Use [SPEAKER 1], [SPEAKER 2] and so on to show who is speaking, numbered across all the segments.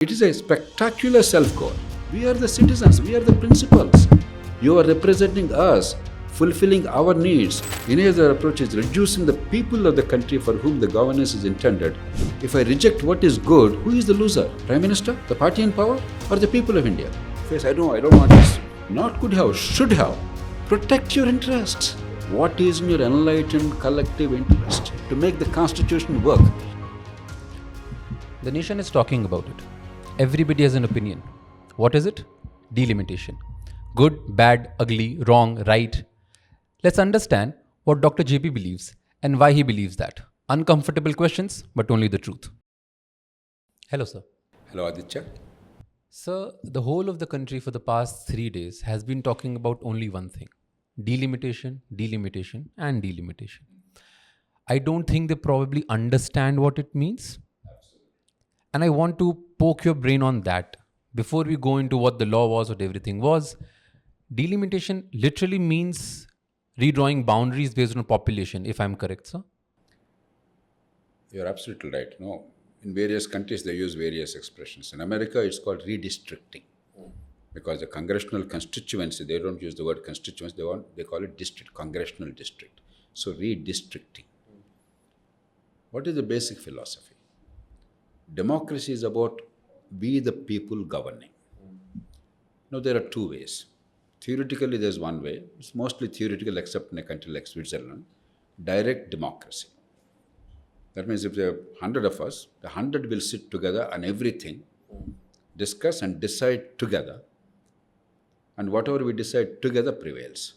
[SPEAKER 1] It is a spectacular self-goal. We are the citizens, we are the principals. You are representing us, fulfilling our needs. Any other approach is reducing the people of the country for whom the governance is intended. If I reject what is good, who is the loser? Prime Minister, the party in power, or the people of India? Yes, I don't want this. Not could have, should have. Protect your interests. What is in your enlightened collective interest to make the constitution work?
[SPEAKER 2] The nation is talking about it. Everybody has an opinion. What is it? Delimitation. Good, bad, ugly, wrong, right. Let's understand what Dr. JP believes and why he believes that. Uncomfortable questions, but only the truth. Hello, sir.
[SPEAKER 1] Hello, Aditya.
[SPEAKER 2] Sir, the whole of the country for the past 3 days has been talking about only one thing: delimitation, delimitation, and delimitation. I don't think they probably understand what it means. And I want to poke your brain on that. Before we go into what the law was, what everything was, delimitation literally means redrawing boundaries based on population, if I'm correct, sir.
[SPEAKER 1] You're absolutely right. No, in various countries they use various expressions. In America, it's called redistricting, because the congressional constituency, they don't use the word constituency. They call it district, congressional district. So redistricting. What is the basic philosophy? Democracy is about we the people governing. Now there are two ways. Theoretically, there's one way. It's mostly theoretical, except in a country like Switzerland. Direct democracy. That means if there are 100 of us, the 100 will sit together on everything, discuss and decide together, and whatever we decide together prevails.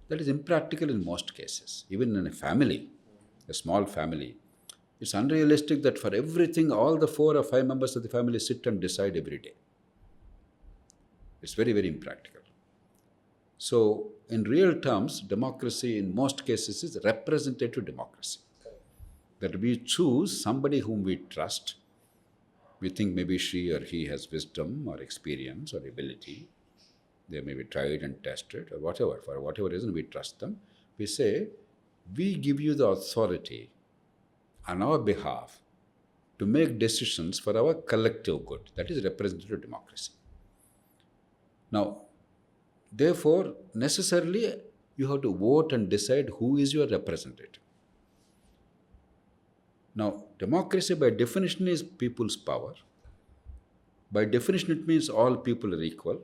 [SPEAKER 1] That is impractical in most cases. Even in a family, a small family, it's unrealistic that for everything, all the 4 or 5 members of the family sit and decide every day. It's very, very impractical. So, in real terms, democracy in most cases is representative democracy. That we choose somebody whom we trust. We think maybe she or he has wisdom or experience or ability. They may be tried and tested or whatever. For whatever reason, we trust them. We say, we give you the authority on our behalf to make decisions for our collective good. That is representative democracy. Now, therefore, necessarily, you have to vote and decide who is your representative. Now, democracy by definition is people's power. By definition, it means all people are equal.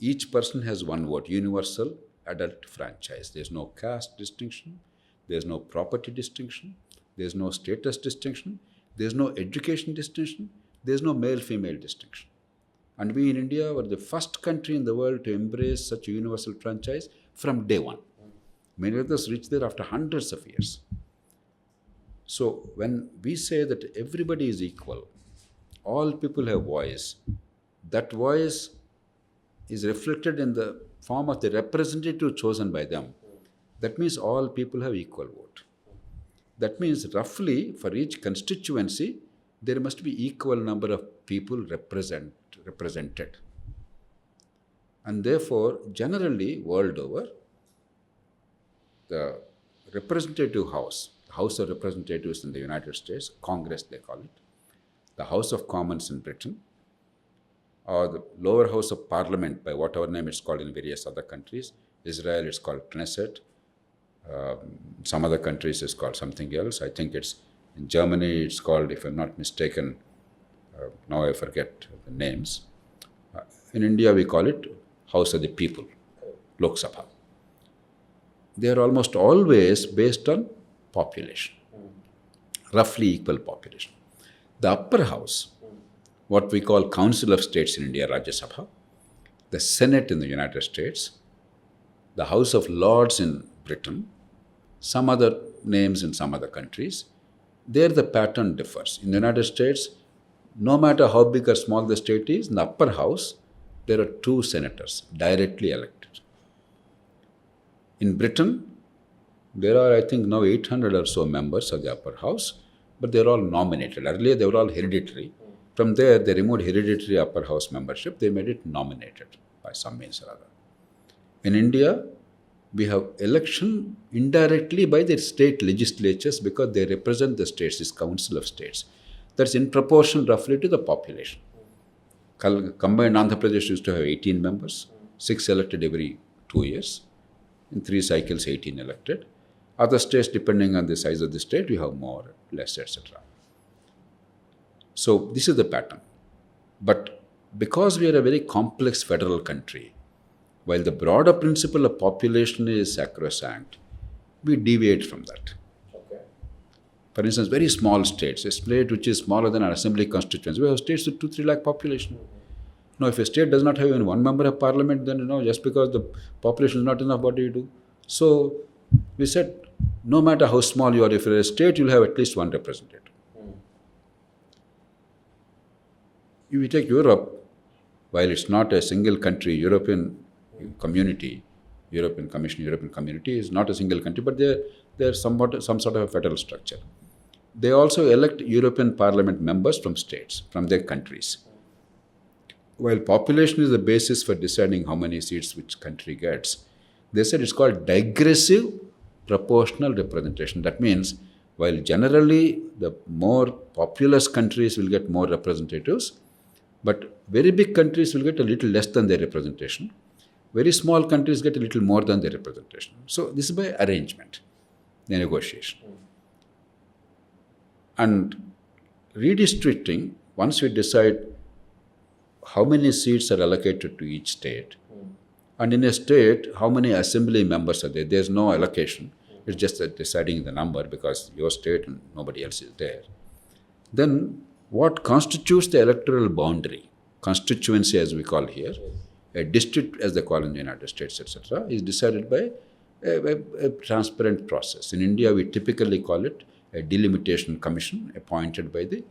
[SPEAKER 1] Each person has one vote, universal adult franchise. There's no caste distinction. There's no property distinction. There's no status distinction. There's no education distinction. There's no male-female distinction. And we in India were the first country in the world to embrace such a universal franchise from day one. Many others reached there after hundreds of years. So when we say that everybody is equal, all people have voice, that voice is reflected in the form of the representative chosen by them. That means all people have equal vote. That means roughly for each constituency, there must be equal number of people represented. And therefore, generally, world over, the representative house, the House of Representatives in the United States, Congress they call it, the House of Commons in Britain, or the lower house of parliament, by whatever name it's called in various other countries. Israel, it's called Knesset. Some other countries it's called something else. I think it's in Germany, it's called, if I'm not mistaken, now I forget the names. In India, we call it House of the People, Lok Sabha. They are almost always based on population, roughly equal population. The upper house, what we call Council of States in India, Rajya Sabha, the Senate in the United States, the House of Lords in Britain, some other names in some other countries, there the pattern differs. In the United States, no matter how big or small the state is, in the upper house, there are 2 senators directly elected. In Britain, there are, I think, now 800 or so members of the upper house, but they're all nominated. Earlier, they were all hereditary. From there, they removed hereditary upper house membership. They made it nominated by some means or other. In India, we have election indirectly by the state legislatures because they represent the states, this Council of States. That's in proportion roughly to the population. Combined Andhra Pradesh used to have 18 members, 6 elected every 2 years. In 3 cycles, 18 elected. Other states, depending on the size of the state, you have more, less, etc. So this is the pattern. But because we are a very complex federal country, while the broader principle of population is sacrosanct, we deviate from that.
[SPEAKER 3] Okay.
[SPEAKER 1] For instance, very small states, a state which is smaller than an assembly constituency, we have states with 2-3 lakh population. Now, if a state does not have even one member of parliament, then just because the population is not enough, what do you do? So we said, no matter how small you are, if you're a state, you'll have at least one representative. If you take Europe, while it's not a single country, European Community is not a single country, but they're somewhat some sort of a federal structure. They also elect European Parliament members from states, from their countries. While population is the basis for deciding how many seats which country gets, they said it's called digressive proportional representation. That means, while generally the more populous countries will get more representatives, but very big countries will get a little less than their representation. Very small countries get a little more than their representation. So this is by arrangement, the negotiation. And redistricting, once we decide how many seats are allocated to each state, and in a state, how many assembly members are there? There's no allocation. It's just deciding the number because your state and nobody else is there. Then what constitutes the electoral boundary, constituency as we call here, a district as they call in the United States, etc., is decided by a transparent process. In India, we typically call it a delimitation commission appointed by the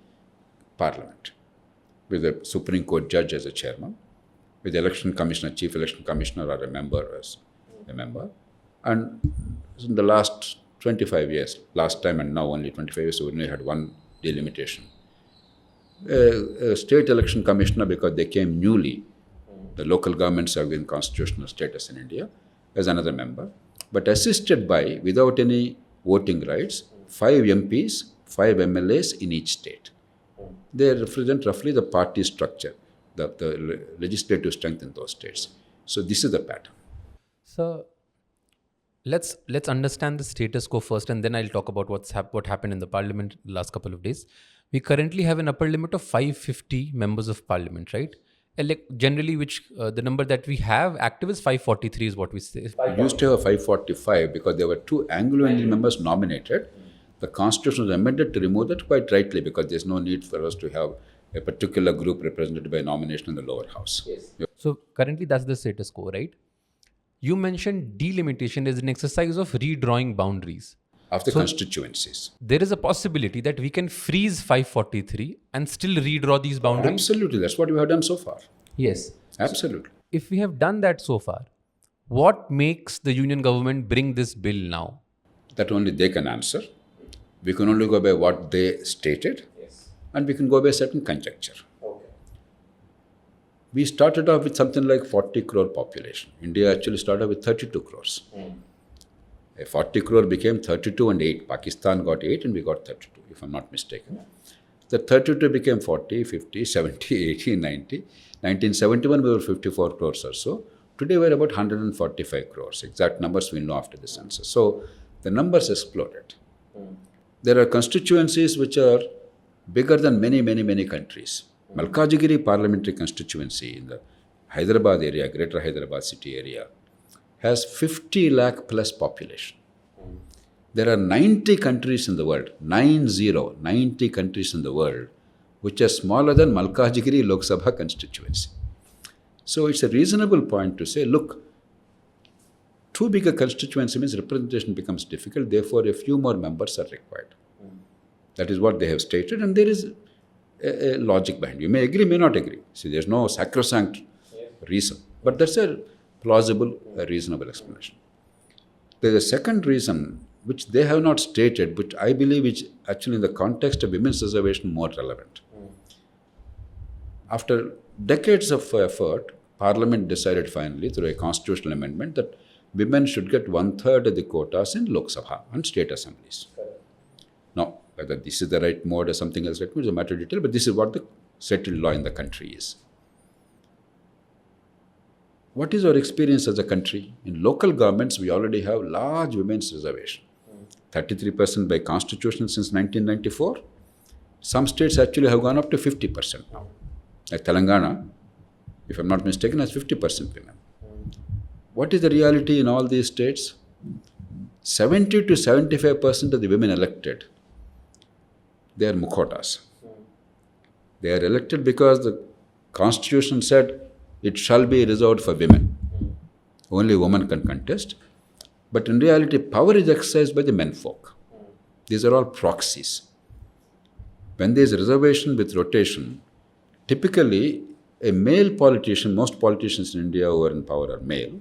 [SPEAKER 1] parliament, with a Supreme Court judge as a chairman, with the election commissioner, chief election commissioner, or a member as a member. And in the last 25 years, last time and now only 25 years, we only had one delimitation. A state election commissioner, because they came newly, the local governments have been constitutional status in India, as another member, but assisted by, without any voting rights, 5 MPs, 5 MLAs in each state. They represent roughly the party structure, the legislative strength in those states. So this is the pattern.
[SPEAKER 2] So let's understand the status quo first, and then I'll talk about what happened in the parliament the last couple of days. We currently have an upper limit of 550 members of parliament, right? Generally, which the number that we have active is 543 is what we say.
[SPEAKER 1] We used to have 545 because there were 2 Anglo-Indian members nominated. The constitution was amended to remove that quite rightly because there's no need for us to have a particular group represented by nomination in the lower house.
[SPEAKER 3] Yes.
[SPEAKER 2] So currently that's the status quo, right? You mentioned delimitation is an exercise of redrawing boundaries.
[SPEAKER 1] Of the constituencies.
[SPEAKER 2] There is a possibility that we can freeze 543 and still redraw these boundaries?
[SPEAKER 1] Absolutely. That's what we have done so far.
[SPEAKER 2] Yes.
[SPEAKER 1] Absolutely.
[SPEAKER 2] If we have done that so far, what makes the union government bring this bill now?
[SPEAKER 1] That only they can answer. We can only go by what they stated,
[SPEAKER 3] Yes.
[SPEAKER 1] and we can go by certain conjecture.
[SPEAKER 3] Okay.
[SPEAKER 1] We started off with something like 40 crore population. India actually started with 32 crores. A 40 crore became 32 and 8. Pakistan got 8 and we got 32, if I'm not mistaken. The 32 became 40, 50, 70, 80, 90. 1971 we were 54 crores or so. Today we're about 145 crores. Exact numbers we'll know after the census. So the numbers exploded. There are constituencies which are bigger than many countries. Malkajgiri parliamentary constituency in the Hyderabad area, greater Hyderabad city area, has 50 lakh plus population. There are 90 countries in the world, 90 countries in the world, which are smaller than Malkajgiri Lok Sabha constituency. So it's a reasonable point to say, look, too big a constituency means representation becomes difficult, therefore a few more members are required. That is what they have stated, and there is a logic behind it. You may agree, may not agree. See, there's no sacrosanct reason, but that's a plausible, a reasonable explanation. There's a second reason which they have not stated, but I believe is actually in the context of women's reservation more relevant. After decades of effort, Parliament decided finally through a constitutional amendment that women should get 1/3 of the quotas in Lok Sabha and state assemblies. Now, whether this is the right mode or something else, let me is a matter of detail, but this is what the settled law in the country is. What is our experience as a country? In local governments, we already have large women's reservation. 33% by constitution since 1994. Some states actually have gone up to 50% now. Like Telangana, if I'm not mistaken, has 50% women. What is the reality in all these states? 70 to 75% of the women elected, they are mukhotas. They are elected because the constitution said it shall be reserved for women. Only women can contest. But in reality, power is exercised by the menfolk. These are all proxies. When there is reservation with rotation, typically a male politician, most politicians in India who are in power are male,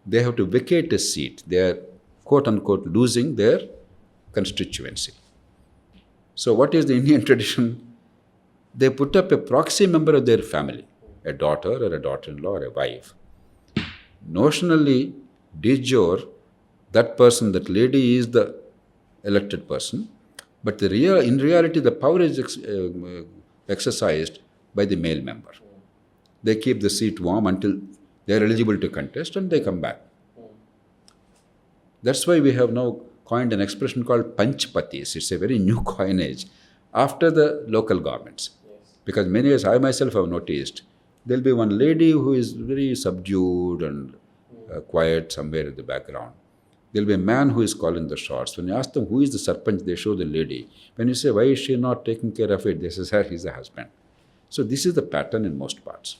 [SPEAKER 1] they have to vacate a seat. They are quote unquote losing their constituency. So what is the Indian tradition? They put up a proxy member of their family, a daughter or a daughter-in-law or a wife. Notionally, de jure, that person, that lady is the elected person, but in reality, the power is exercised by the male member. They keep the seat warm until they are eligible to contest and they come back. That's why we have now coined an expression called panchpatis. It's a very new coinage after the local governments. Because many years I myself have noticed, there'll be one lady who is very subdued and quiet somewhere in the background. There'll be a man who is calling the shots. When you ask them who is the sarpanch, they show the lady. When you say, why is she not taking care of it? They say, sir, he's the husband. So this is the pattern in most parts.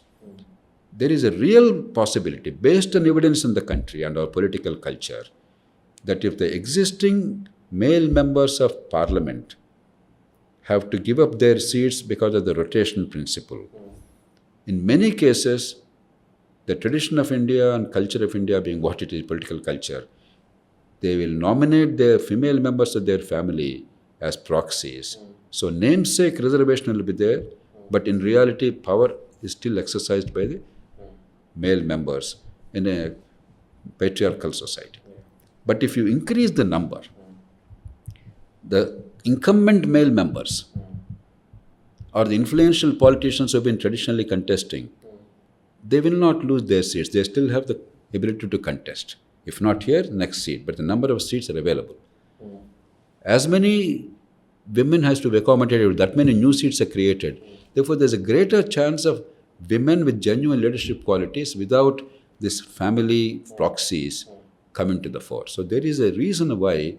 [SPEAKER 1] There is a real possibility, based on evidence in the country and our political culture, that if the existing male members of parliament have to give up their seats because of the rotation principle, in many cases, the tradition of India and culture of India being what it is, political culture, they will nominate the female members of their family as proxies. So namesake reservation will be there, but in reality, power is still exercised by the male members in a patriarchal society. But if you increase the number, the incumbent male members or the influential politicians who have been traditionally contesting, they will not lose their seats. They still have the ability to contest. If not here, next seat. But the number of seats are available. As many women has to be accommodated, that many new seats are created. Therefore, there's a greater chance of women with genuine leadership qualities without this family proxies coming to the fore. So there is a reason why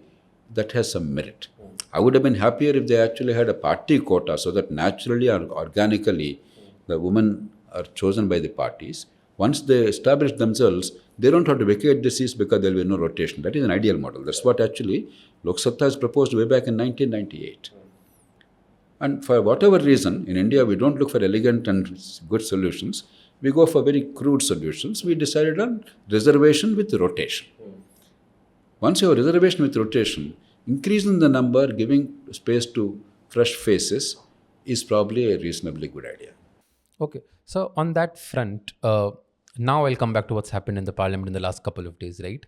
[SPEAKER 1] that has some merit. I would have been happier if they actually had a party quota so that naturally or organically the women are chosen by the parties. Once they establish themselves, they don't have to vacate the seats because there will be no rotation. That is an ideal model. That's what actually Lok Satta has proposed way back in 1998. And for whatever reason, in India, we don't look for elegant and good solutions. We go for very crude solutions. We decided on reservation with rotation. Once you have reservation with rotation, increasing the number, giving space to fresh faces is probably a reasonably good idea.
[SPEAKER 2] Okay. So on that front, now I'll come back to what's happened in the parliament in the last couple of days, right?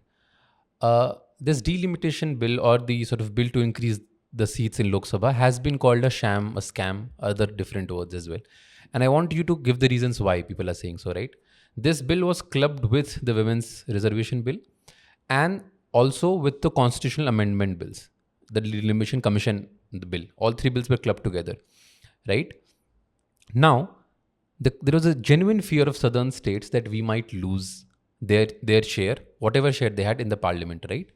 [SPEAKER 2] This delimitation bill or the sort of bill to increase the seats in Lok Sabha has been called a sham, a scam, other different words as well. And I want you to give the reasons why people are saying so, right? This bill was clubbed with the women's reservation bill and also with the constitutional amendment bills, the Delimitation Commission, the bill. All three bills were clubbed together, right? Now, there was a genuine fear of southern states that we might lose their share, whatever share they had in the parliament, right?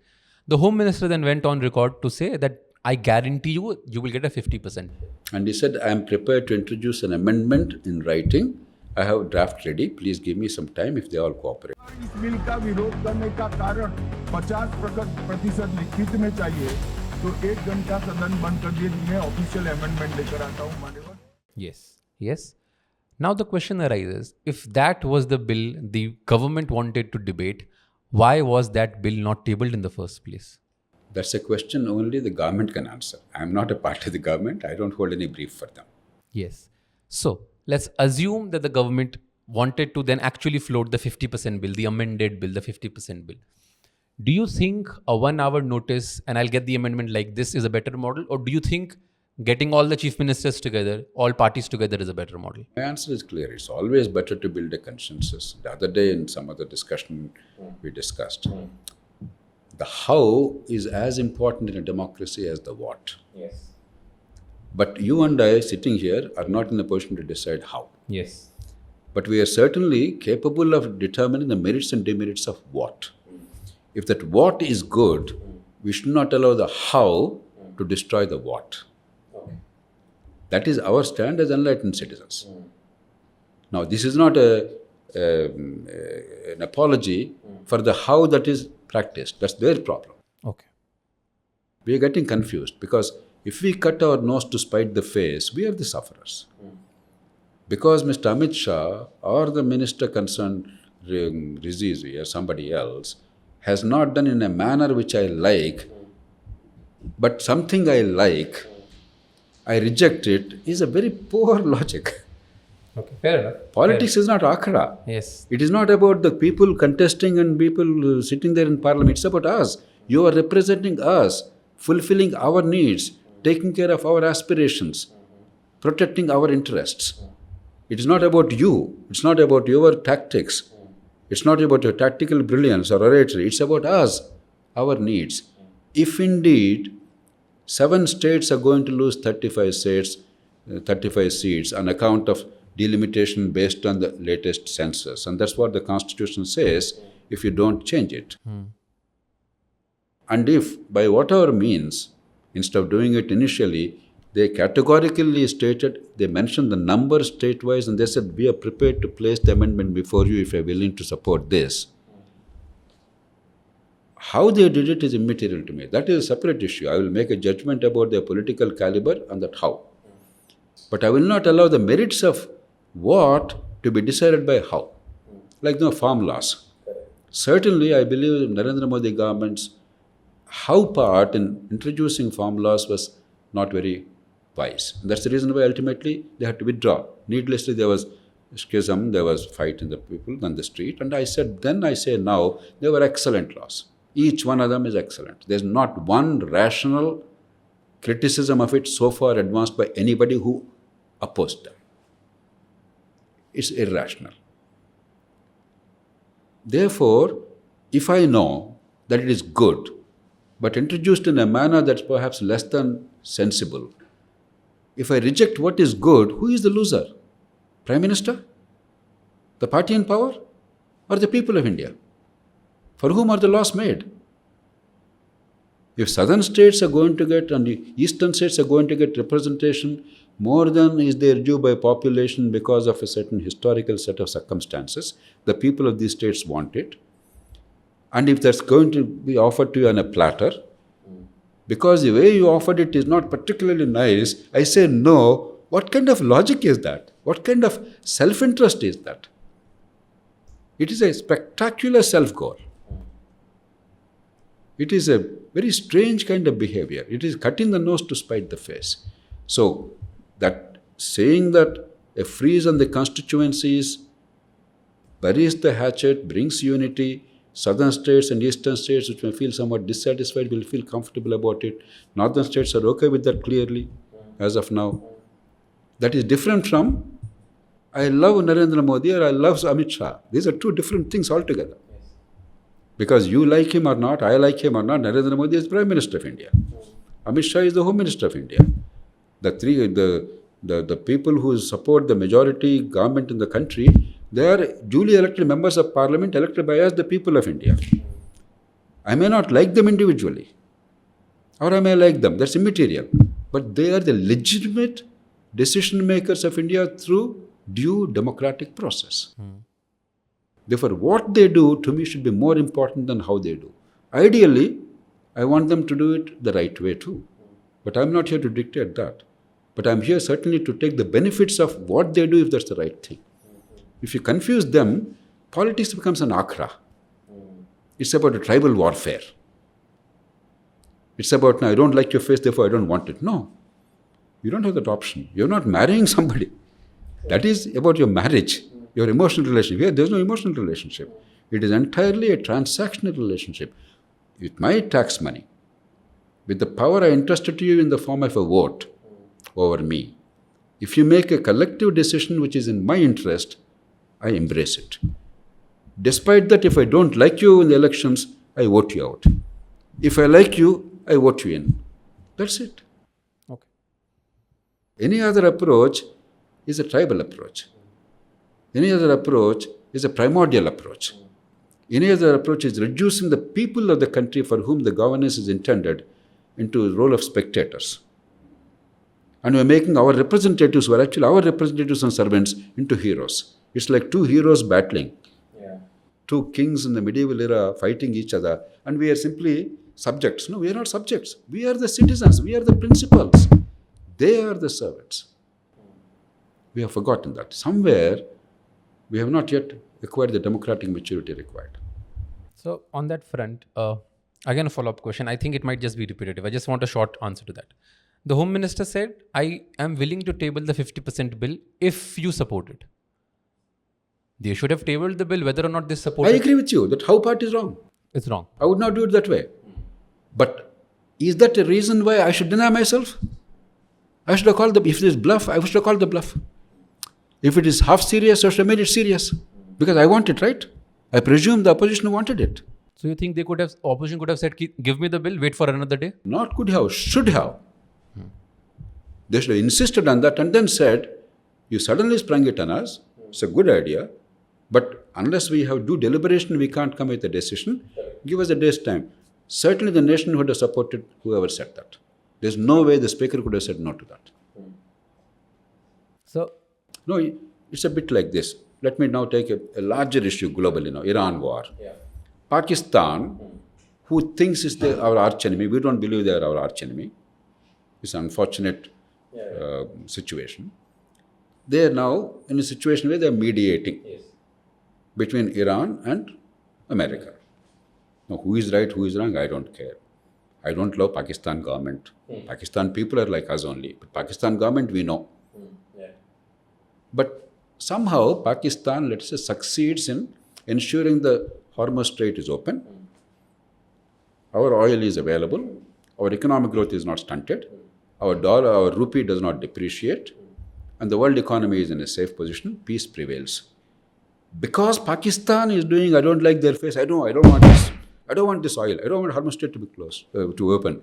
[SPEAKER 2] The Home Minister then went on record to say that I guarantee you, you will get a 50%.
[SPEAKER 1] And he said, I am prepared to introduce an amendment in writing. I have a draft ready. Please give me some time if they all cooperate.
[SPEAKER 3] इस bill का विरोध करने का कारण 50% लिखित में चाहिए तो 1 घंटा सदन बंद कर दिए मैं ऑफिशियल अमेंडमेंट लेकर आता हूं माननीय.
[SPEAKER 2] Yes. Now the question arises, if that was the bill the government wanted to debate, why was that bill not tabled in the first place?
[SPEAKER 1] That's a question only the government can answer. I'm not a part of the government. I don't hold any brief for them.
[SPEAKER 2] Yes. So let's assume that the government wanted to then actually float the 50% bill, the amended bill, the 50% bill. Do you think a 1 hour notice and I'll get the amendment like this is a better model? Or do you think Getting all the chief ministers together, all parties together is a better model.
[SPEAKER 1] My answer is clear. It's always better to build a consensus. The other day in some other discussion we discussed, the how is as important in a democracy as the what.
[SPEAKER 2] Yes.
[SPEAKER 1] But you and I sitting here are not in a position to decide how.
[SPEAKER 2] Yes.
[SPEAKER 1] But we are certainly capable of determining the merits and demerits of what. If that what is good, we should not allow the how to destroy the what. That is our stand as enlightened citizens. Now, this is not an apology for the how that is practiced. That's their problem.
[SPEAKER 2] Okay.
[SPEAKER 1] We are getting confused because if we cut our nose to spite the face, we are the sufferers. Because Mr. Amit Shah or the minister concerned, Rizizi or somebody else, has not done in a manner which I like, but something I like, I reject it, is a very poor logic.
[SPEAKER 2] Okay. Fair enough.
[SPEAKER 1] Politics is not akhada.
[SPEAKER 2] Yes.
[SPEAKER 1] It is not about the people contesting and people sitting there in parliament. It's about us. You are representing us, fulfilling our needs, taking care of our aspirations, protecting our interests. It is not about you. It's not about your tactics. It's not about your tactical brilliance or oratory. It's about us, our needs. If indeed 7 states are going to lose 35 seats on account of delimitation based on the latest census, and that's what the Constitution says if you don't change it. And if by whatever means, instead of doing it initially, they categorically stated, they mentioned the number state-wise and they said, we are prepared to place the amendment before you if you are willing to support this. How they did it is immaterial to me. That is a separate issue. I will make a judgment about their political caliber and that how. But I will not allow the merits of what to be decided by how. Like farm laws. Certainly, I believe Narendra Modi government's how part in introducing farm laws was not very wise. And that's the reason why ultimately they had to withdraw. Needlessly, there was schism, there was fight in the people on the street. And I said then, I say now, they were excellent laws. Each one of them is excellent. There's not one rational criticism of it so far advanced by anybody who opposed them. It's irrational. Therefore, if I know that it is good, but introduced in a manner that's perhaps less than sensible, if I reject what is good, who is the loser? Prime Minister? The party in power? Or the people of India? For whom are the laws made? If southern states are going to get and the eastern states are going to get representation more than is their due by population because of a certain historical set of circumstances, the people of these states want it. And if that's going to be offered to you on a platter, because the way you offered it is not particularly nice, I say no. What kind of logic is that? What kind of self-interest is that? It is a spectacular self-goal. It is a very strange kind of behavior. It is cutting the nose to spite the face. So, that saying that a freeze on the constituencies buries the hatchet, brings unity, southern states and eastern states which may feel somewhat dissatisfied will feel comfortable about it. Northern states are okay with that clearly as of now. That is different from I love Narendra Modi or I love Amit Shah. These are two different things altogether. Because you like him or not, I like him or not, Narendra Modi is Prime Minister of India. Amit Shah is the Home Minister of India. The people who support the majority government in the country, they are duly elected members of parliament elected by us, the people of India. I may not like them individually, or I may like them, that's immaterial. But they are the legitimate decision makers of India through due democratic process. Therefore, what they do to me should be more important than how they do. Ideally, I want them to do it the right way too. But I'm not here to dictate that. But I'm here certainly to take the benefits of what they do if that's the right thing. If you confuse them, politics becomes an akhra. It's about a tribal warfare. It's about, no, I don't like your face, therefore I don't want it. No. You don't have that option. You're not marrying somebody. That is about your marriage, your emotional relationship. Here, there's no emotional relationship. It is entirely a transactional relationship. With my tax money, with the power I entrusted to you in the form of a vote, over me. If you make a collective decision which is in my interest, I embrace it. Despite that, if I don't like you in the elections, I vote you out. If I like you, I vote you in. That's it.
[SPEAKER 2] Okay.
[SPEAKER 1] Any other approach is a tribal approach. Any other approach is a primordial approach. Any other approach is reducing the people of the country for whom the governance is intended into the role of spectators. And we're making our representatives, who are actually our representatives and servants, into heroes. It's like two heroes battling. Two kings in the medieval era fighting each other, and we are simply subjects. No, we are not subjects. We are the citizens. We are the principals. They are the servants. We have forgotten that. Somewhere, we have not yet acquired the democratic maturity required.
[SPEAKER 2] So on that front, again a follow-up question. I think it might just be repetitive. I just want a short answer to that. The Home Minister said, I am willing to table the 50% bill if you support it. They should have tabled the bill whether or not they support
[SPEAKER 1] I
[SPEAKER 2] it.
[SPEAKER 1] agree with you that how part is wrong.
[SPEAKER 2] It's wrong.
[SPEAKER 1] I would not do it that way. But is that a reason why I should deny myself? I should have called if it is bluff, I should have called the bluff. If it is half serious, I should have made it serious. Because I want it, right? I presume the opposition wanted it.
[SPEAKER 2] So you think opposition could have said, give me the bill, wait for another day?
[SPEAKER 1] Not could have, should have. They should have insisted on that and then said, you suddenly sprung it on us. It's a good idea. But unless we have due deliberation, we can't come with a decision. Give us a day's time. Certainly the nation would have supported whoever said that. There's no way the speaker could have said no to that.
[SPEAKER 2] So,
[SPEAKER 1] No, it's a bit like this. Let me now take a larger issue globally now, Iran war. Pakistan, who thinks is our arch enemy, we don't believe they are our arch enemy. It's an unfortunate situation. They are now in a situation where they are mediating between Iran and America. Now, who is right, who is wrong, I don't care. I don't love Pakistan government. Pakistan people are like us only. But Pakistan government, we know. But somehow Pakistan, let's say, succeeds in ensuring the Hormuz Strait is open. Our oil is available. Our economic growth is not stunted. Our dollar, our rupee does not depreciate. And the world economy is in a safe position. Peace prevails. Because Pakistan is doing, I don't like their face. I don't want this. I don't want this oil. I don't want Hormuz Strait to be closed, to open.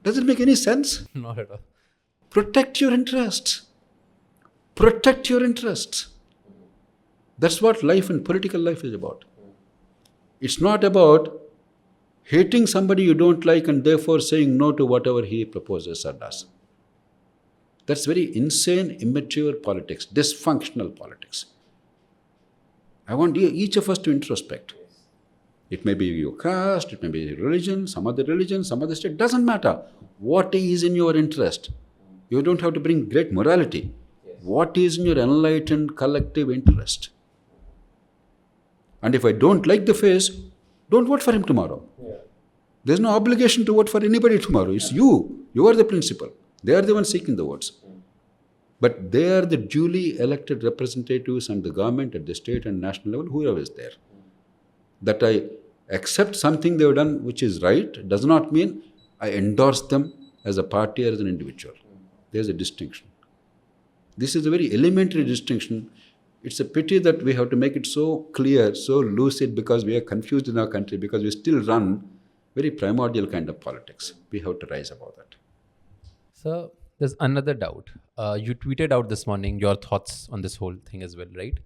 [SPEAKER 1] Does it make any sense?
[SPEAKER 2] not at all.
[SPEAKER 1] Protect your interests. Protect your interests. That's what life and political life is about. It's not about hating somebody you don't like and therefore saying no to whatever he proposes or does. That's very insane, immature politics, dysfunctional politics. I want each of us to introspect. It may be your caste, it may be religion, some other state, doesn't matter. What is in your interest? You don't have to bring great morality. What is in your enlightened collective interest? And if I don't like the face, don't vote for him tomorrow. There's no obligation to vote for anybody tomorrow. It's you. You are the principal. They are the ones seeking the votes. But they are the duly elected representatives and the government at the state and national level, whoever is there. That I accept something they have done which is right does not mean I endorse them as a party or as an individual. There's a distinction. This is a very elementary distinction. It's a pity that we have to make it so clear, so lucid, because we are confused in our country, because we still run very primordial kind of politics. We have to rise above that.
[SPEAKER 2] So there's another doubt. You tweeted out this morning your thoughts on this whole thing as well, right?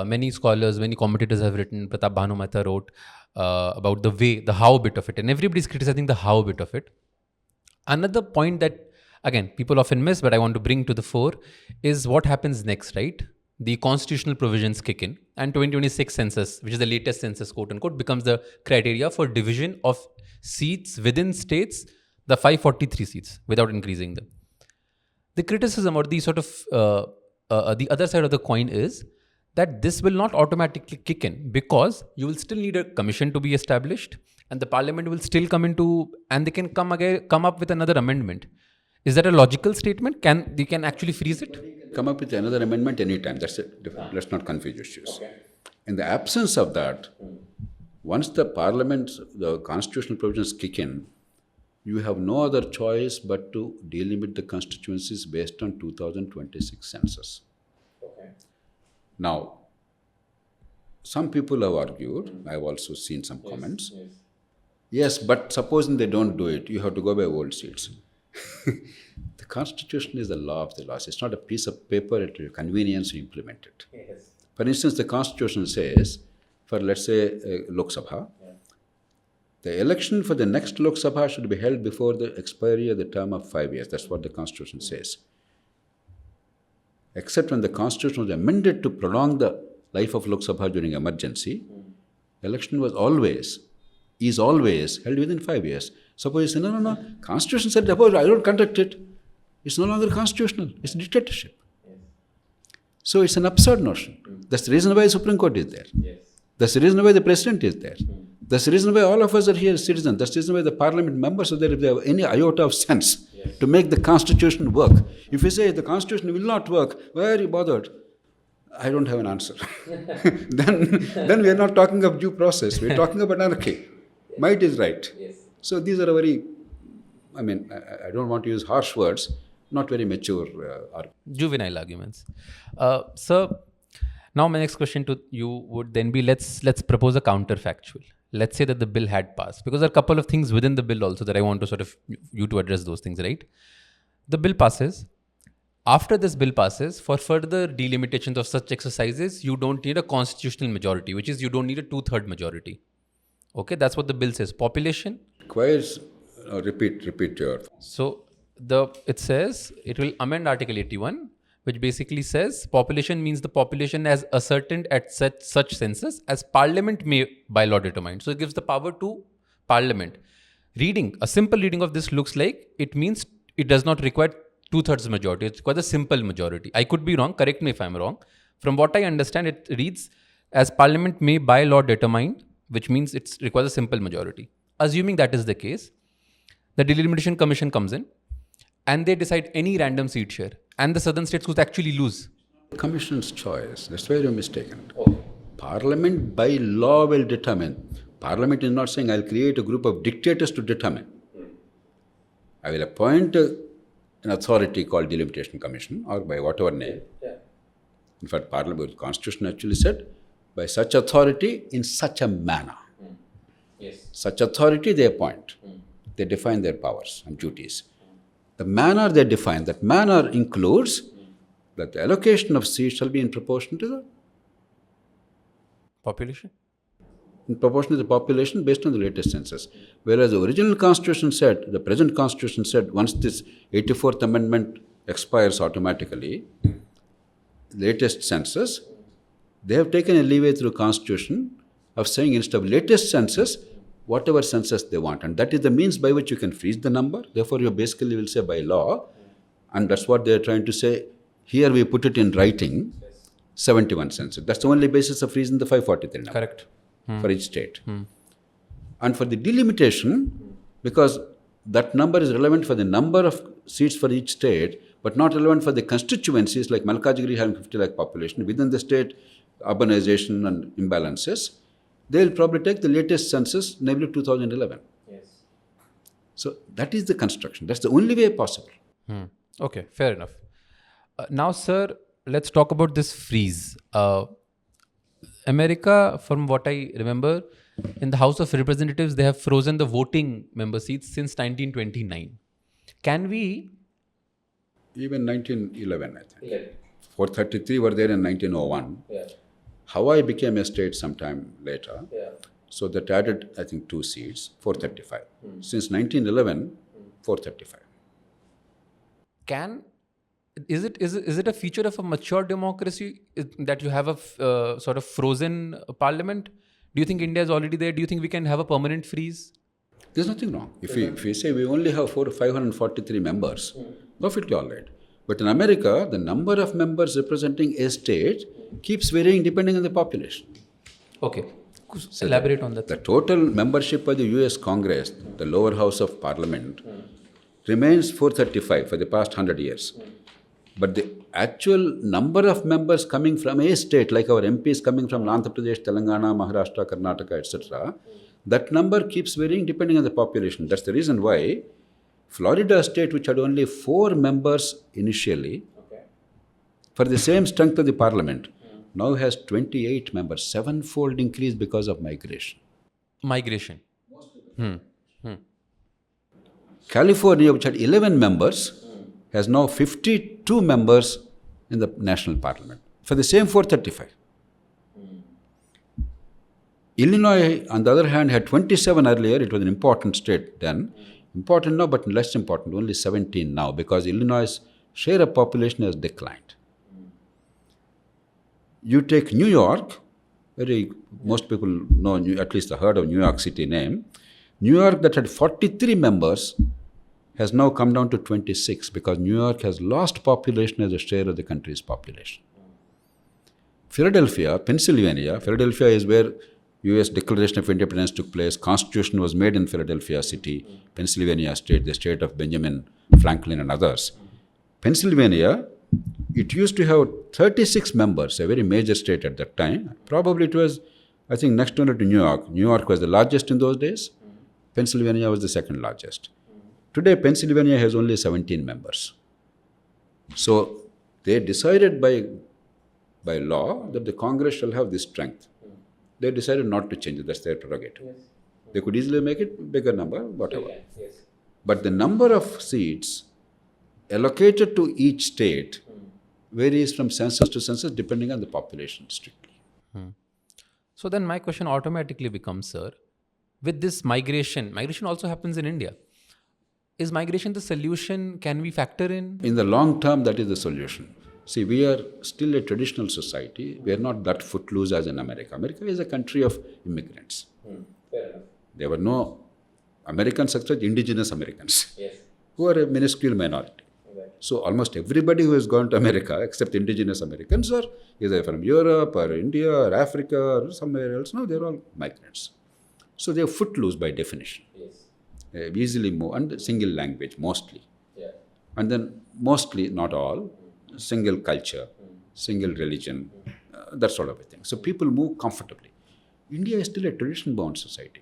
[SPEAKER 2] Many scholars, many commentators have written, Pratap Bhanumatha wrote about the how bit of it, and everybody's criticizing the how bit of it. Another point that, again, people often miss, but I want to bring to the fore, is what happens next, right? The constitutional provisions kick in, and 2026 census, which is the latest census, quote unquote, becomes the criteria for division of seats within states, the 543 seats, without increasing them. The criticism or the sort of the other side of the coin is that this will not automatically kick in, because you will still need a commission to be established, and the parliament will still come into, and they can come up with another amendment. Is that a logical statement? They can actually freeze it?
[SPEAKER 1] Come up with another amendment anytime. That's it. Let's not confuse issues. Okay. In the absence of that, once the parliament, the constitutional provisions kick in, you have no other choice but to delimit the constituencies based on 2026 census.
[SPEAKER 2] Okay.
[SPEAKER 1] Now, some people have argued, I've also seen some comments, yes, but supposing they don't do it, you have to go by old seats. The Constitution is the law of the laws. It's not a piece of paper at your convenience you implement it.
[SPEAKER 2] Yes.
[SPEAKER 1] For instance, the Constitution says, for let's say Lok Sabha, the election for the next Lok Sabha should be held before the expiry of the term of 5 years. That's what the Constitution says. Except when the Constitution was amended to prolong the life of Lok Sabha during emergency, election is always held within 5 years. Suppose you say, no, Constitution said, I don't conduct it. It's no longer constitutional. It's dictatorship.
[SPEAKER 2] Yes.
[SPEAKER 1] So it's an absurd notion. That's the reason why the Supreme Court is there.
[SPEAKER 2] Yes.
[SPEAKER 1] That's the reason why the President is there. That's the reason why all of us are here as citizens. That's the reason why the Parliament members are there if they have any iota of sense to make the Constitution work. If you say the Constitution will not work, why are you bothered? I don't have an answer. then we are not talking of due process. We are talking of anarchy. Might is right.
[SPEAKER 2] Yes.
[SPEAKER 1] So these are I don't want to use harsh words, not very mature arguments.
[SPEAKER 2] Juvenile arguments. Sir, now my next question to you would then be, let's propose a counterfactual. Let's say that the bill had passed, because there are a couple of things within the bill also that I want to sort of you to address those things, right? The bill passes. After this bill passes, for further delimitations of such exercises, you don't need a constitutional majority, which is you don't need a 2/3 majority. Okay, that's what the bill says. Population.
[SPEAKER 1] Requires, repeat your...
[SPEAKER 2] So it says it will amend Article 81, which basically says population means the population as ascertained at such census as Parliament may by law determine. So it gives the power to Parliament. A simple reading of this looks like it means it does not require 2/3 majority. It requires a simple majority. I could be wrong. Correct me if I'm wrong. From what I understand, it reads as Parliament may by law determine, which means it requires a simple majority. Assuming that is the case, the Delimitation Commission comes in and they decide any random seat share, and the southern states could actually lose.
[SPEAKER 1] Commission's choice. That's where you're mistaken. Parliament by law will determine. Parliament is not saying I'll create a group of dictators to determine. I will appoint an authority called Delimitation Commission, or by whatever name. In fact, Parliament Constitution actually said, by such authority in such a manner.
[SPEAKER 2] Yes.
[SPEAKER 1] Such authority they appoint. They define their powers and duties. The manner they define, that manner includes that the allocation of seats shall be in proportion to the
[SPEAKER 2] Population?
[SPEAKER 1] In proportion to the population based on the latest census. Whereas the original Constitution said, the present Constitution said, once this 84th Amendment expires automatically, latest census, they have taken a leeway through Constitution of saying instead of latest census, whatever census they want. And that is the means by which you can freeze the number. Therefore, you basically will say by law, and that's what they are trying to say. Here we put it in writing, 71 census. That's the only basis of freezing the 543 number.
[SPEAKER 2] Correct.
[SPEAKER 1] For each state. And for the delimitation, because that number is relevant for the number of seats for each state, but not relevant for the constituencies like Malkajgiri having 50 lakh population, within the state, urbanization and imbalances, they will probably take the latest census, namely 2011.
[SPEAKER 2] Yes.
[SPEAKER 1] So that is the construction. That's the only way possible.
[SPEAKER 2] Okay, fair enough. Now, sir, let's talk about this freeze. America, from what I remember, in the House of Representatives, they have frozen the voting member seats since 1929. Can we...
[SPEAKER 1] Even 1911, I think. 433 were there in 1901. Hawaii became a state sometime later. So that added, I think, 2 seats, 435. Since 1911, 435.
[SPEAKER 2] Is it a feature of a mature democracy that you have a sort of frozen parliament? Do you think India is already there? Do you think we can have a permanent freeze?
[SPEAKER 1] There's nothing wrong. If we say we only have 543 members, perfectly all right. But in America, the number of members representing a state keeps varying depending on the population.
[SPEAKER 2] Okay. Elaborate on that.
[SPEAKER 1] The total membership of the US Congress, the lower house of parliament, remains 435 for the past 100 years. But the actual number of members coming from a state, like our MPs coming from Andhra Pradesh, Telangana, Maharashtra, Karnataka, etc., That number keeps varying depending on the population. That's the reason why Florida state, which had only 4 members initially, for the same strength of the parliament, now has 28 members, 7-fold increase because of migration.
[SPEAKER 2] Migration.
[SPEAKER 1] California, which had 11 members, has now 52 members in the national parliament for the same 435. Illinois, on the other hand, had 27 earlier. It was an important state then. Important now, but less important, only 17 now, because Illinois' share of population has declined. You take New York, most people know, at least heard of New York City name. New York, that had 43 members, has now come down to 26 because New York has lost population as a share of the country's population. Philadelphia, Pennsylvania, Philadelphia is where U.S. Declaration of Independence took place. Constitution was made in Philadelphia city, Pennsylvania state, the state of Benjamin Franklin and others. Pennsylvania, it used to have 36 members, a very major state at that time. Probably it was, I think, next only to New York. New York was the largest in those days. Pennsylvania was the second largest. Today, Pennsylvania has only 17 members. So they decided by law that the Congress shall have this strength. They decided not to change it. That's their prerogative. Yes. They could easily make it bigger number, whatever. Yes. But the number of seats allocated to each state varies from census to census depending on the population strictly.
[SPEAKER 2] So then my question automatically becomes, sir, with this migration also happens in India. Is migration the solution? Can we factor in?
[SPEAKER 1] In the long term, that is the solution. See, we are still a traditional society. We are not that footloose as in America. America is a country of immigrants.
[SPEAKER 2] Fair enough.
[SPEAKER 1] There were no Americans except indigenous Americans, who are a minuscule minority. Right. So almost everybody who has gone to America except indigenous Americans are either from Europe or India or Africa or somewhere else. No, they're all migrants. So they are footloose by definition. Easily move, and single language mostly. And then mostly, not all, single culture, single religion, that sort of a thing. So people move comfortably. India is still a tradition-bound society.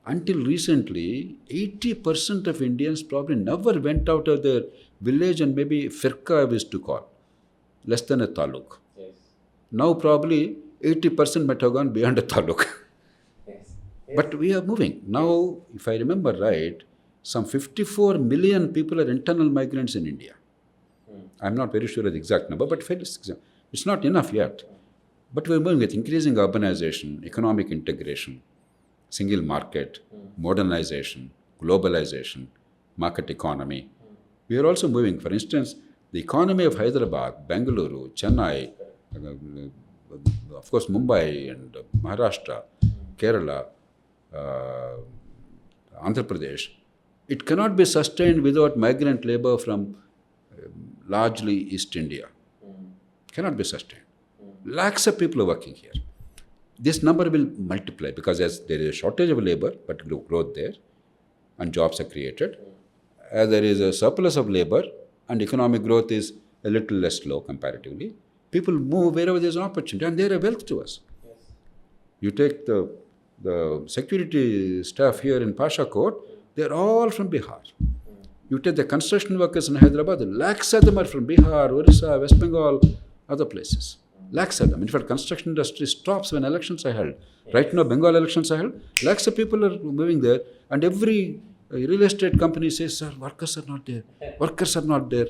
[SPEAKER 1] Until recently, 80% of Indians probably never went out of their village and maybe firqa we used to call, less than a taluk. Now probably 80% might have gone beyond a taluk. But we are moving. Now, if I remember right, some 54 million people are internal migrants in India. I'm not very sure of the exact number, but it's not enough yet. But we're moving with increasing urbanization, economic integration, single market, modernization, globalization, market economy. We are also moving. For instance, the economy of Hyderabad, Bengaluru, Chennai, of course Mumbai and Maharashtra, Kerala, Andhra Pradesh, it cannot be sustained without migrant labor from largely East India. Cannot be sustained. Lakhs of people are working here. This number will multiply because as there is a shortage of labor, but growth there, and jobs are created. As there is a surplus of labor and economic growth is a little less slow comparatively, people move wherever there is an opportunity and they are a wealth to us. You take the security staff here in Pasha Court, they are all from Bihar. You take the construction workers in Hyderabad, lakhs of them are from Bihar, Orissa, West Bengal, other places. Lakhs of them. In fact, construction industry stops when elections are held. Right now, Bengal elections are held. Lakhs of people are moving there, and every real estate company says, sir, workers are not there. Workers are not there.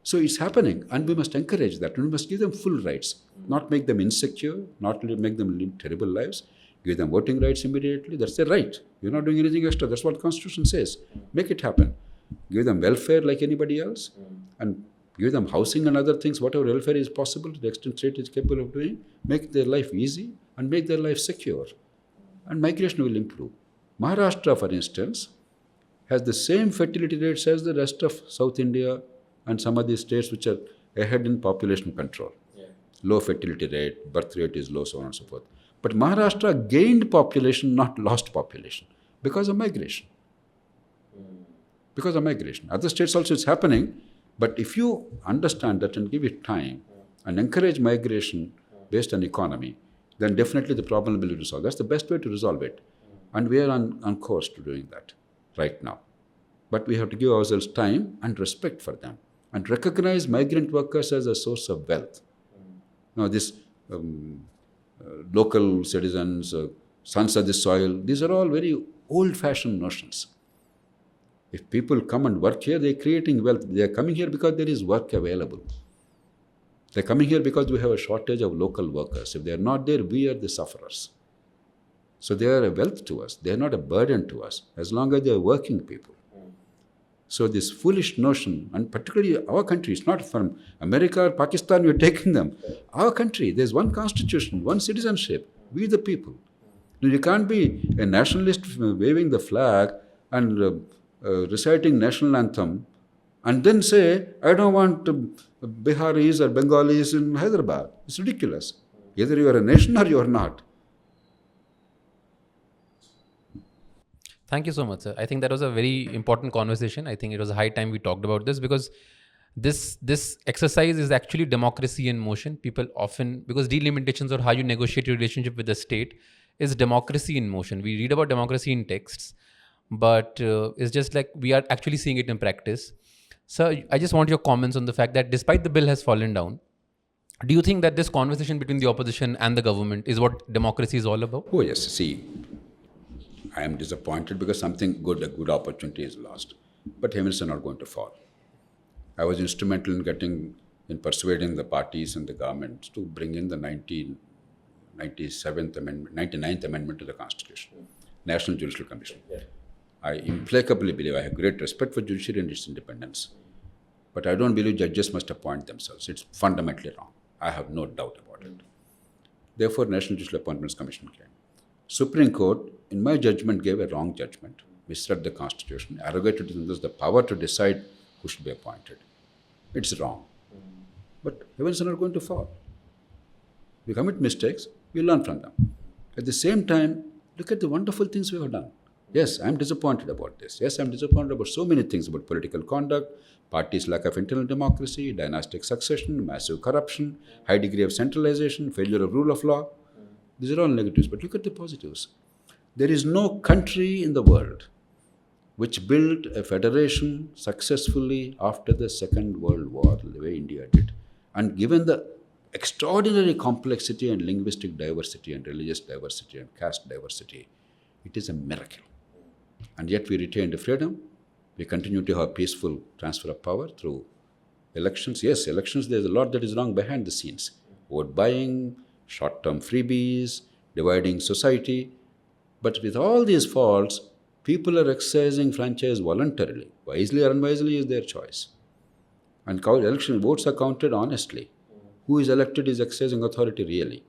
[SPEAKER 1] So it's happening, and we must encourage that. We must give them full rights, not make them insecure, not make them live terrible lives. Give them voting rights immediately. That's their right. You're not doing anything extra. That's what the Constitution says. Make it happen. Give them welfare like anybody else, and give them housing and other things, whatever welfare is possible to the extent state is capable of doing. Make their life easy and make their life secure. And migration will improve. Maharashtra, for instance, has the same fertility rates as the rest of South India and some of these states which are ahead in population control. Low fertility rate, birth rate is low, so on and so forth. But Maharashtra gained population, not lost population, because of migration. Because of migration. Other states also it's happening, but if you understand that and give it time and encourage migration based on economy, then definitely the problem will be resolved. That's the best way to resolve it. And we are on course to doing that right now. But we have to give ourselves time and respect for them and recognize migrant workers as a source of wealth. Now, this local citizens, sons of the soil, these are all very old-fashioned notions. If people come and work here, they're creating wealth. They're coming here because there is work available. They're coming here because we have a shortage of local workers. If they're not there, we are the sufferers. So they are a wealth to us. They're not a burden to us, as long as they're working people. So this foolish notion, and particularly our country, it's not from America or Pakistan we're taking them. Our country, there's one constitution, one citizenship, we the people. You can't be a nationalist waving the flag and reciting national anthem and then say, I don't want Biharis or Bengalis in Hyderabad. It's ridiculous. Either you are a nation or you are not.
[SPEAKER 2] Thank you so much, sir. I think that was a very important conversation. I think it was a high time we talked about this, because this exercise is actually democracy in motion. People often, because delimitations or how you negotiate your relationship with the state is democracy in motion. We read about democracy in texts, but it's just like we are actually seeing it in practice. So I just want your comments on the fact that despite the bill has fallen down, do you think that this conversation between the opposition and the government is what democracy is all about?
[SPEAKER 1] Oh yes, see, I am disappointed because something good, a good opportunity is lost. But heavens are not going to fall. I was instrumental in persuading the parties and the government to bring in the 99th Amendment to the Constitution, National Judicial Commission. I implacably believe, I have great respect for judiciary and its independence, but I don't believe judges must appoint themselves. It's fundamentally wrong. I have no doubt about it. Therefore, National Judicial Appointments Commission came. Supreme Court, in my judgment, gave a wrong judgment, misread the Constitution, arrogated to them the power to decide who should be appointed. It's wrong. But heavens are not going to fall. We commit mistakes, we learn from them. At the same time, look at the wonderful things we have done. Yes, I'm disappointed about this. Yes, I'm disappointed about so many things, about political conduct, parties' lack of internal democracy, dynastic succession, massive corruption, high degree of centralization, failure of rule of law. These are all negatives, but look at the positives. There is no country in the world which built a federation successfully after the Second World War, the way India did. And given the extraordinary complexity and linguistic diversity and religious diversity and caste diversity, it is a miracle. And yet we retained freedom. We continue to have peaceful transfer of power through elections. Yes, elections, there's a lot that is wrong behind the scenes. Vote buying, short-term freebies, dividing society. But with all these faults, people are exercising franchise voluntarily. Wisely or unwisely is their choice. And election votes are counted honestly. Who is elected is exercising authority really.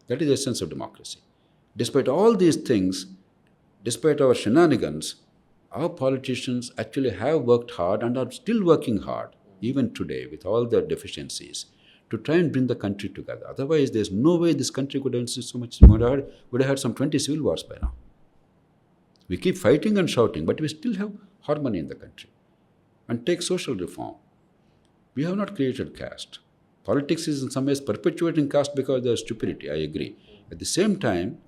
[SPEAKER 1] That is the essence of democracy. Despite all these things, despite our shenanigans, our politicians actually have worked hard and are still working hard, even today, with all their deficiencies, to try and bring the country together. Otherwise, there's no way this country could have insisted so much. Would have had some 20 civil wars by now. We keep fighting and shouting, but we still have harmony in the country. And take social reform. We have not created caste. Politics is in some ways perpetuating caste because there's stupidity, I agree. At the same time,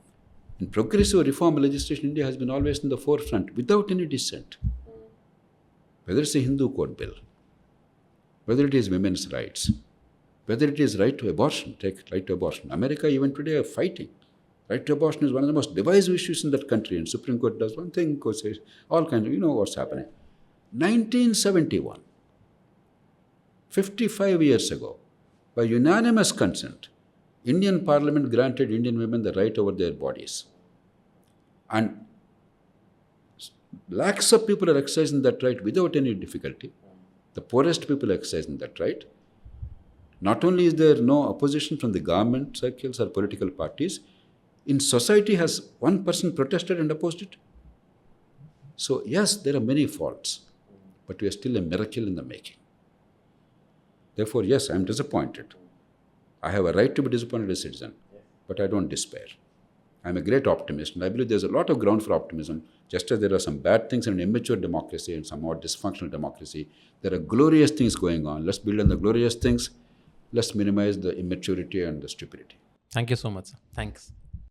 [SPEAKER 1] in progressive reform legislation, India has been always in the forefront without any dissent. Whether it's a Hindu code bill, whether it is women's rights, whether it is right to abortion, take right to abortion. America even today are fighting. Right to abortion is one of the most divisive issues in that country, and Supreme Court does one thing, court says all kinds of, you know what's happening. 1971, 55 years ago, by unanimous consent, Indian Parliament granted Indian women the right over their bodies. And lakhs of people are exercising that right without any difficulty. The poorest people are exercising that right. Not only is there no opposition from the government circles or political parties, in society has one person protested and opposed it? So yes, there are many faults, but we are still a miracle in the making. Therefore, yes, I am disappointed. I have a right to be disappointed as a citizen, but I don't despair. I am a great optimist, and I believe there's a lot of ground for optimism. Just as there are some bad things in an immature democracy and somewhat dysfunctional democracy, there are glorious things going on. Let's build on the glorious things. Let's minimize the immaturity and the stupidity.
[SPEAKER 2] Thank you so much, sir. Thanks.